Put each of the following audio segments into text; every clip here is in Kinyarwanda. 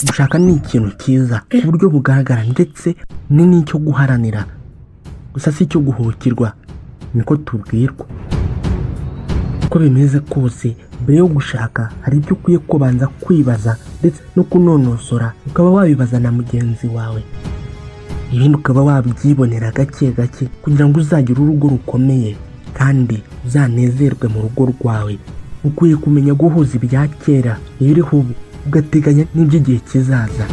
Gushaka ni ikintu cyiza ku buryo bugaragara ndetse ni n'icyo guharanira, gusa si icyo guhukirwa niko tubwirwa. Uko bimeze kose, mbere yo gushaka hari ibyo ukwiye kubanza kwibaza ndetse no kunonosora, ukaba wabibaza na mugenzi wawe, ibindi ukaba wabyibonera gake gake kugira ngo uzagire urugo rukomeye kandi uzanezerwe mu rugo rwawe. Ukwiye kumenya guhuza ibya kera n'ibiriho ubu, ugateganya n'iby'igihe kizaza,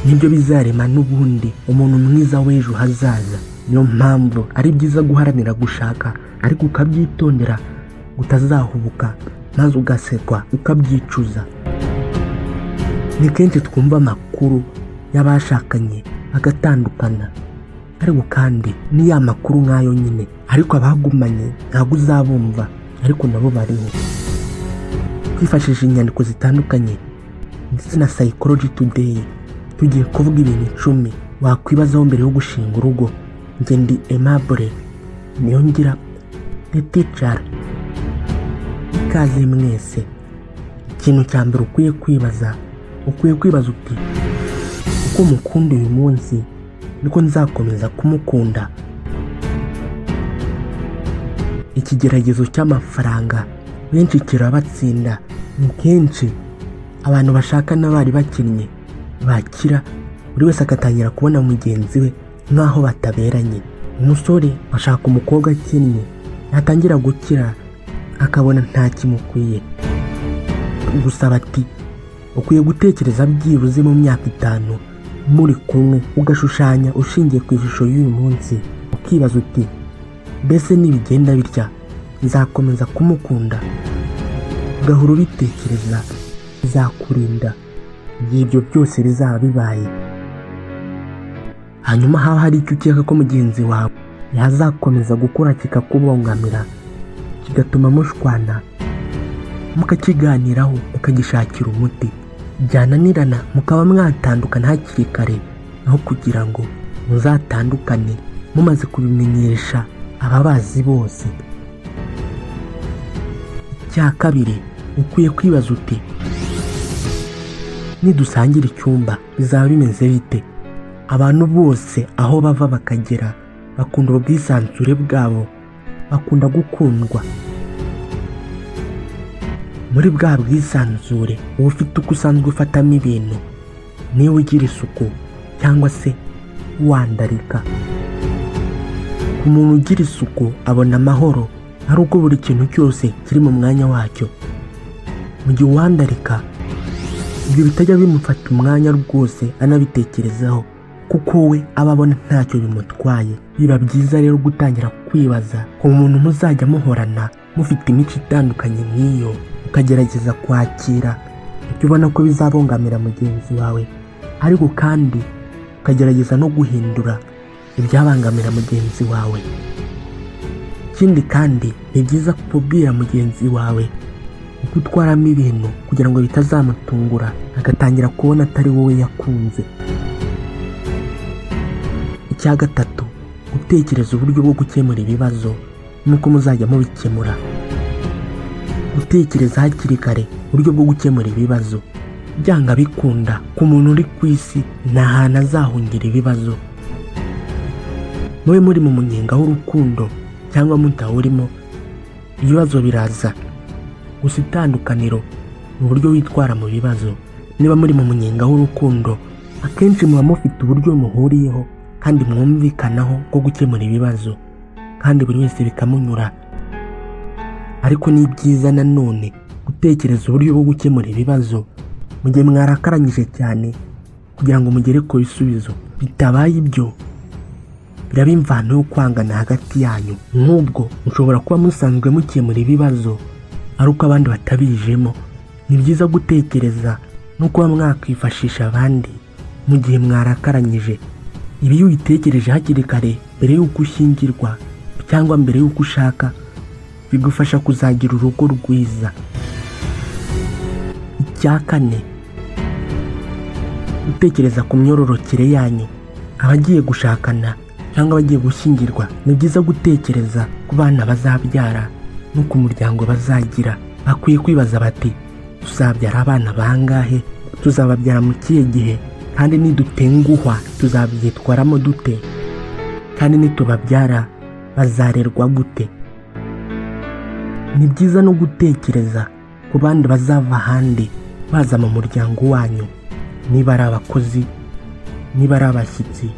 nibyo bizarema n'ubundi umuntu mwiza w'ejo hazaza. Niyo mpamvu ari byiza guharanira gushaka ariko ukabyitondera, utazahubuka maze ugasekwa ukabyicuza. Ni kenshi twumva amakuru y'abashakanye bagatandukana, ariko kandi ni ya makuru nk'ayo nyine, ariko abagumanye ntabwo uzabumva, ariko nabo bariho. Twifashishije inyandiko zitandukanye ndetse na Psychology Today, tugiye kuvuga ibintu 10 wakwibazaho mbere yo gushinga urugo. Njye ndi Aimable Niyongira, the teacher. Ikaze mwese. Ikintu cya mbere ukwiye kwibaza uti uko mukunda uyu munsi niko nzakomeza kumukunda. Ikigeragezo cy'amafaranga benshi kirabatsinda. Ni kenshi abantu bashakana bari bakinnye bakira, buri wese agatangira kubona mugenzi we nk'aho bataberanye. Umusore ashaka umukobwa akinnye, yatangira gukira akabona nta kimukwiye. Gusa bati ukwiye gutekereza byibuze mu myaka 5 muri kumwe, ugashushanya ushingiye ku ishusho y'uyu munsi, ukibaza uti mbese nibigenda bitya nzakomeza kumukunda. Ugahora ubitekereza, bizakurinda igihe ibyo byose bizaba bibaye. Hanyuma haba hari icyo ukeka ko mugenzi wawe yazakomeza gukora kikakubongamira, kigatuma mushwana, mukakiganiraho mukagishakira umuti. Byananirana mukaba mwatandukana hakiri kare, aho kugira ngo muzatandukane mumaze kubimenyesha ababazi bose. Icya kabiri, ukwiye kwibaza uti nidusangira icyumba bizaba bimeze bite? Abantu bose aho bava bakagera bakunda ubwisanzure bwabo, bakunda gukundwa. Muri bwa bwisanzure uba ufite uko usanzwe ufatamo ibintu, niba ugira isuku cyangwa se wandarika. Ku muntu ugira isuku abona amahoro, ari uko buri kintu cyose kiri mu mwanya wacyo. Mu gihe uwandarika, ibyo bitajya bimufata umwanya rwose anabitekerezaho, kuko we aba abona ntacyo bimutwaye. Biba byiza rero gutangira kwibaza ku muntu muzajya muhorana mufite imico itandukanye nk'iyo, ukagerageza kwakira ibyo ubona ko bizabongamira mugenzi wawe, ariko kandi ukagerageza no guhindura ibyabangamira mugenzi wawe. Ikindi kandi ni byiza kubwira mugenzi wawe uko utwaramo ibintu kugira ngo bitazamutungura agatangira kubona atari wowe yakunze. Icya gatatu, gutekereza uburyo bwo gukemura ibibazo nuko muzajya mubikemura. Gutekereza hakiri kare uburyo bwo gukemura ibibazo. Byanga bikunda ku muntu uri ku isi nta hantu azahungira ibibazo. Mube muri mu munyenga w'urukundo cyangwa mutawurimo, ibibazo biraza. Gusa itandukaniro mu buryo witwara mu bibazo. Niba muri mu munyenga w'urukundo, akenshi muba mufite uburyo muhuriyeho kandi mwumvikanaho bwo gukemura ibibazo, kandi buri wese bikamunyura. Ariko ni byiza nanone gutekereza uburyo bwo gukemura ibibazo mu gihe mwarakaranyije cyane kugira ngo mugere ku bisubizo. Bitabaye ibyo biraba imvano yo kwangana hagati yanyu. Nk'ubwo mushobora kuba musanzwe mukemura ibibazo ariko abandi batabijemo. Ni byiza gutekereza no kuba mwakwifashisha abandi mu gihe mwarakaranyije. Ibi iyo ubitekereje hakiri kare mbere y'uko ushyingirwa cyangwa mbere y'uko ushaka, bigufasha kuzagira urugo rwiza. Icya kane, gutekereza ku myororokere yanyu. Abagiye gushakana cyangwa abagiye gushyingirwa, ni byiza gutekereza ku bana bazabyara no ku muryango bazagira. Bakwiye kwibaza bati tuzabyara abana bangahe, tuzababyara mu kihe gihe, kandi nidutenguhwa tuzabyitwaramo dute, kandi nitubabyara bazarerwa gute. Ni byiza no gutekereza ku bandi bazava ahandi baza mu muryango wanyu, niba ari abakozi, niba ari abashyitsi,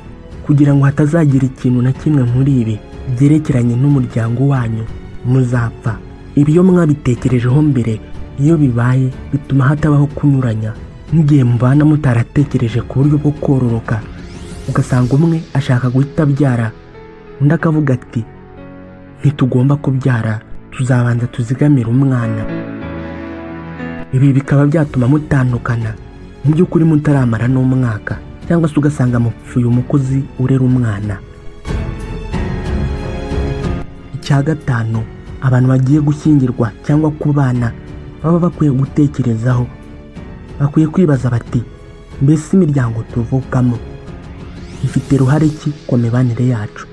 kugira ngo hatazagira ikintu na kimwe muri ibi byerekeranye n'umuryango wanyu muzapfa. Ibi iyo mwabitekerejeho mbere, iyo bibaye bituma hatabaho kunyuranya. N'igihe mubana mutaratekereje ku buryo bwo kororoka, ugasanga umwe ashaka guhita abyara, undi akavuga ati ntitugomba kubyara, tuzabanza tuzigamire umwana. Ibi bikaba byatuma mutandukana mu by'ukuri mutaramara n'umwaka, cyangwa se ugasanga mupfuye umukozi urera umwana. Icya gatanu, abantu bagiye gushyingirwa cyangwa kubana baba bakwiye gutekerezaho. Bakwiye kwibaza bati, mbese imiryango tuvukamo ifite uruhare ki ku mibanire yacu?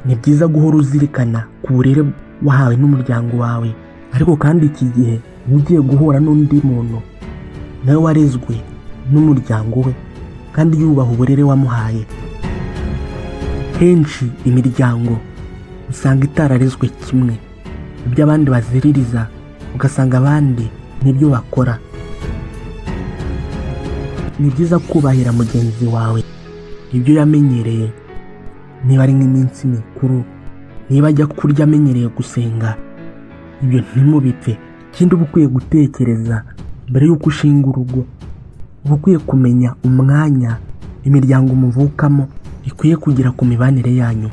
Ni byiza guhora uzirikana ku burere wahawe n'umuryango wawe, ariko kandi iki gihe ugiye guhura n'undi muntu nawe warezwe n'umuryango we kandi yubaha uburere wamuhaye. Kenshi imiryango usanga itararezwe kimwe, ibyo abandi baziririza ugasanga abandi nibyo bakora. Ni byiza kubahira mugenzi wawe ibyo yamenyereye, niba ari nk'iminsi mikuru, niba ajya kurya amenyereye gusenga, ibyo ntimubipfe. Ikindi uba ukwiye gutekereza mbere y'uko ushinga urugo, uba ukwiye kumenya umwanya imiryango muvukamo ikwiye kugira ku mibanire yanyu.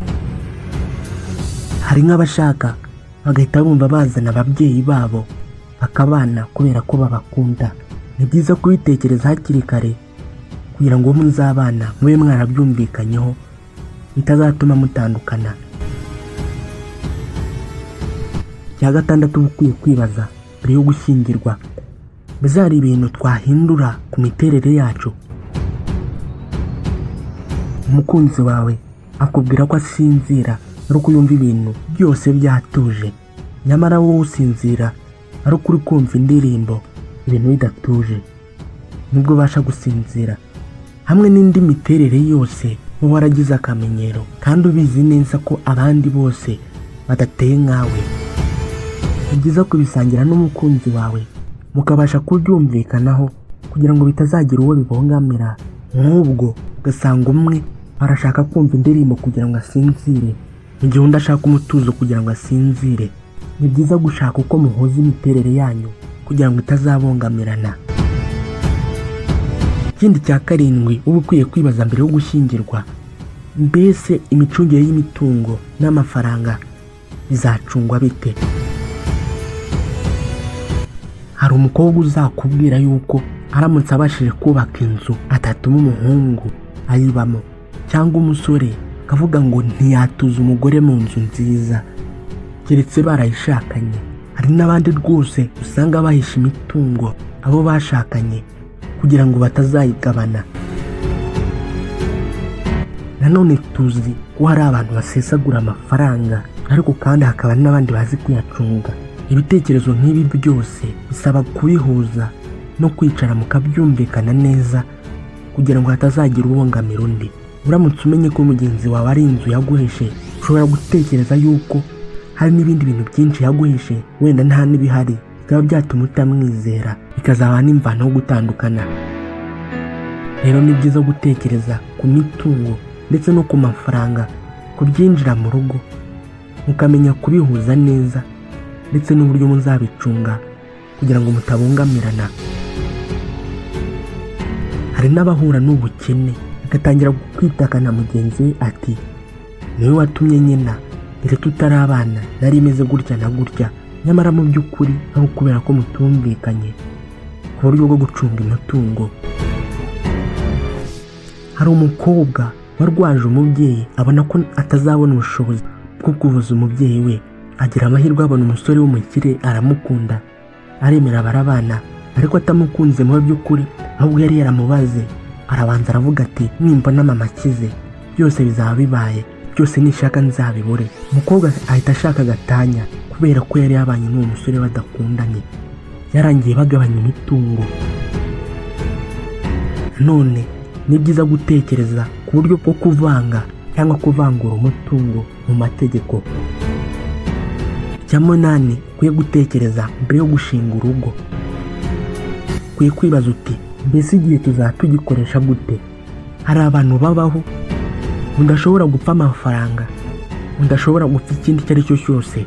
Hari nk'abashaka bagahita bumva bazana ababyeyi babo bakabana kubera ko babakunda. Ni byiza kubitekereza hakiri kare kugira ngo muzabana mube mwarabyumvikanyeho, bitazatuma mutandukana. Icya gatandatu, uba ukwiye kwibaza mbere yo gushyingirwa, mbese hari ibintu twahindura ku miterere yacu? Umukunzi wawe akubwira ko asinzira ari uko yumva ibintu byose byatuje, nyamara wowe usinzira ari uko uri kumva indirimbo ibintu bidatuje. Nubwo ubasha gusinzira, hamwe n'indi miterere yose uba waragize akamenyero kandi ubizi neza ko abandi bose badateye nkawe. Ni byiza kubisangira n'umukunzi wawe mukabasha kubyumvikanaho kugira ngo bitazagira uwo bibongamira. Nk'ubwo ugasanga umwe arashaka kumva indirimbo kugira ngo asinzire, mu gihe undi ashaka umutuzo kugira ngo asinzire. Ni byiza gushaka uko muhuza imiterere yanyu kugira ngo itazabongamirana. Ikindi cya karindwi, uba ukwiye kwibaza mbere yo gushyingirwa, mbese imicungire y'imitungo n'amafaranga bizacungwa bite? Hari umukobwa uzakubwira yuko aramutse abashije kubaka inzu atatuma umuhungu ayibamo, cyangwa umusore akavuga ngo ntiyatuza umugore mu nzu nziza keretse barayishakanye. Hari n'abandi rwose usanga bahisha imitungo abo bashakanye kugira ngo batazayigabana. Nanone tuzi ko hari abantu basesagura amafaranga, ariko kandi hakaba n'abandi bazi kuyacunga. Ibitekerezo nk'ibi byose bisaba kubihuza no kwicara mukabyumvikana neza kugira ngo hatazagira ubongamira undi. Uramutse umenye ko mugenzi wawe ari inzu yaguhishe, ushobora gutekereza yuko hari n'ibindi bintu byinshi yaguhishe wenda nta n'ibihari, bikaba byatuma utamwizera, bikazaba n'imvano yo gutandukana. Rero ni byiza gutekereza ku mitungo ndetse no ku mafaranga, kubyinjira mu rugo mukamenya kubihuza neza ndetse n'uburyo muzabicunga kugira ngo mutabongamirana. Hari n'abahura n'ubukene agatangira kwitakana mugenzi we ati niwe watumye nyina mbere tutarabana nari imeze gutya na gutya, nyamara mu by'ukuri ari ukubera ko mutumvikanye ku buryo bwo gucunga imitungo. Hari umukobwa warwaje umubyeyi abona ko atazabona ubushobozi bwo kuvuza umubyeyi we, agira amahirwe abona umusore w'umukire aramukunda, aremera barabana, ariko atamukunze mu by'ukuri ahubwo yari yaramubaze. Arabanza aravuga ati nimbona mama akize byose bizaba bibaye, byose nishaka nzabibure. Umukobwa ahita ashaka gatanya kubera ko yari yabanye n'uwo musore badakundanye. byarangiye bagabanya imitungo. None ni byiza gutekereza ku buryo bwo kuvanga cyangwa kuvangura umutungo mu mategeko. Icya munani ukwiye gutekereza mbere yo gushinga urugo. Ukwiye kwibaza uti mbese igihe tuzaba tugikoresha gute? Hari abantu babaho udashobora gupfa amafaranga, udashobora gupfa ikindi icyo ari cyo cyose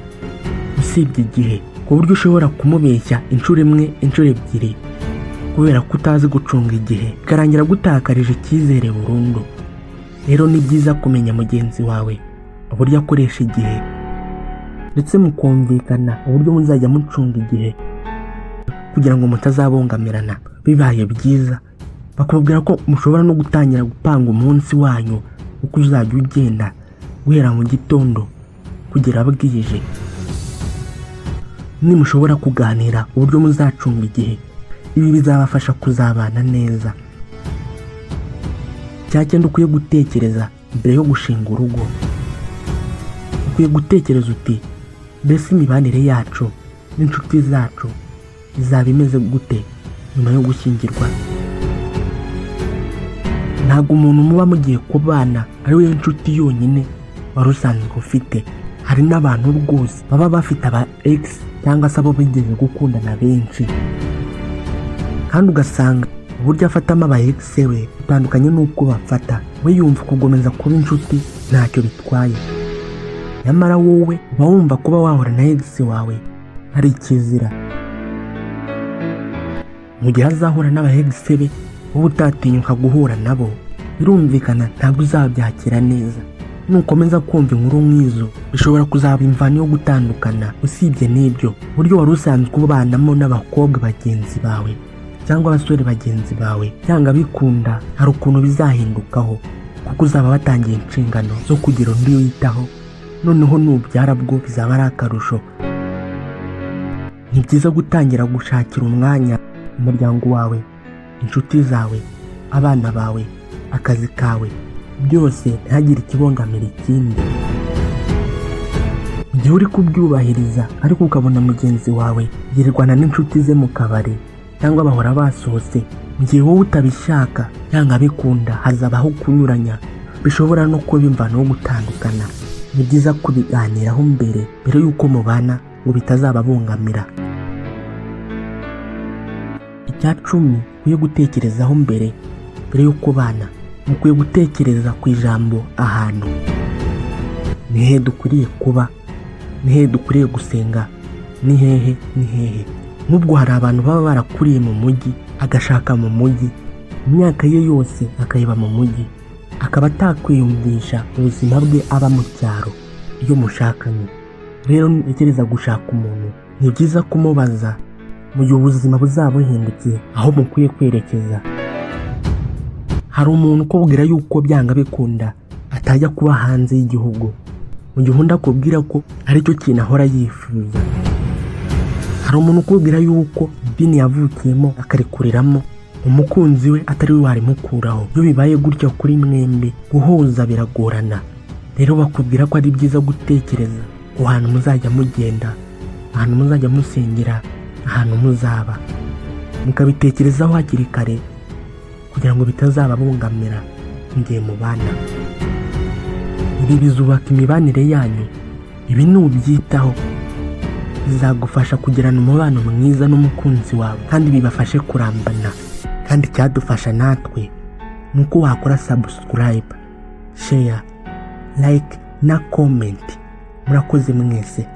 usibye igihe, ku buryo ushobora kumubeshya inshuro imwe inshuro ebyiri kubera ko utazi gucunga igihe, bikarangira gutakarije icyizere burundu. Rero ni byiza kumenya mugenzi wawe uburyo akoresha igihe, ndetse mukumvikana uburyo muzajya mucunga igihe kugira ngo mutazabongamirana. Bibaye byiza bakubwira ko mushobora no gutangira gupanga umunsi wanyu uko uzajya ugenda guhera mu gitondo kugera bwije. Nimushobora kuganira uburyo muzacunga igihe, ibi bizabafasha kuzabana neza. Cyakindi ukwiye gutekereza mbere yo gushinga urugo. Ukwiye gutekereza uti mbese imibanire yacu n'inshuti zacu izaba imeze gute nyuma yo gushyingirwa? Ntabwo umuntu muba mugiye kubana ari we nshuti yonyine wari usanzwe ufite. Hari n'abantu rwose baba bafite aba ex cyangwa se abo bigeze gukundana benshi, kandi ugasanga uburyo afatamo aba ex we utandukanye n'uko bafata. We yumva kugomeza kuba inshuti ntacyo bitwaye, nyamara wowe uba wumva kuba wahora na ex wawe ari ikizira. Mu gihe azahura n'aba ex be wowe utatinyuka guhura nabo, birumvikana ntabwo uzabyakira neza. Nukomeza kumva inkuru nk'izo bishobora kuzaba imvano yo gutandukana. Usibye n'ibyo, uburyo wari usanzwe ubanamo n'abakobwa bagenzi bawe cyangwa abasore bagenzi bawe, cyangwa bikunda hari ukuntu bizahindukaho, kuko uzaba watangiye inshingano zo kugira undi witaho. Noneho nubyara bwo bizaba ari akarusho. Ni byiza gutangira gushakira umwanya umuryango wawe, inshuti zawe, abana bawe, akazi kawe, byose ntihagire ikibongamira ikindi. Mu gihe uri kubyubahiriza ariko ukabona mugenzi wawe yirirwana n'inshuti ze mu kabari cyangwa bahora basohotse, mu gihe wowe utabishaka cyangwa bikunda, hazabaho kunyuranya bishobora no kuba imvano yo gutandukana. Ni byiza kubiganiraho mbere y'uko mubana ngo bitazababongamira. Icya 10 ukwiye gutekerezaho mbere y'uko bana, mukwiye gutekereza ku ijambo ahantu. Ni hehe dukwiriye kuba? Ni hehe dukwiriye gusenga? Ni hehe? Nubwo hari abantu baba barakuriye mu mujyi, agashaka mu mujyi, imyaka ye yose akayiba mu mujyi, akaba atakwiyumvisha ubuzima bwe aba mu cyaro iyo mushakanye. Rero ntekereza gushaka umuntu, ni byiza kumubaza mu gihe ubuzima buzaba buhindukiye aho mukwiye kwerekeza. Hari umuntu ukubwira yuko byanga bikunda atajya kuba hanze y'igihugu, mu gihe undi akubwira ko aricyo kintu ahora yifuza. Hari umuntu ukubwira yuko idini yavukiyemo akarikuriramo umukunzi we atari we warimukuraho. Iyo bibaye gutya kuri mwembi, guhuza biragorana. Rero bakubwira ko ari byiza gutekereza ku hantu muzajya mugenda, ahantu muzajya musengera, ahantu muzaba, mukabitekerezaho hakiri kare kugira ngo bitazababongamira mu gihe mubana. Ibi bizubaka imibanire yanyu. Ibi nubyitaho bizagufasha kugirana umubano mwiza n'umukunzi wawe, kandi bibafashe kurambana. Kandi cyadufasha natwe nuko wakora subscribe, share, like na comment. Murakoze mwese.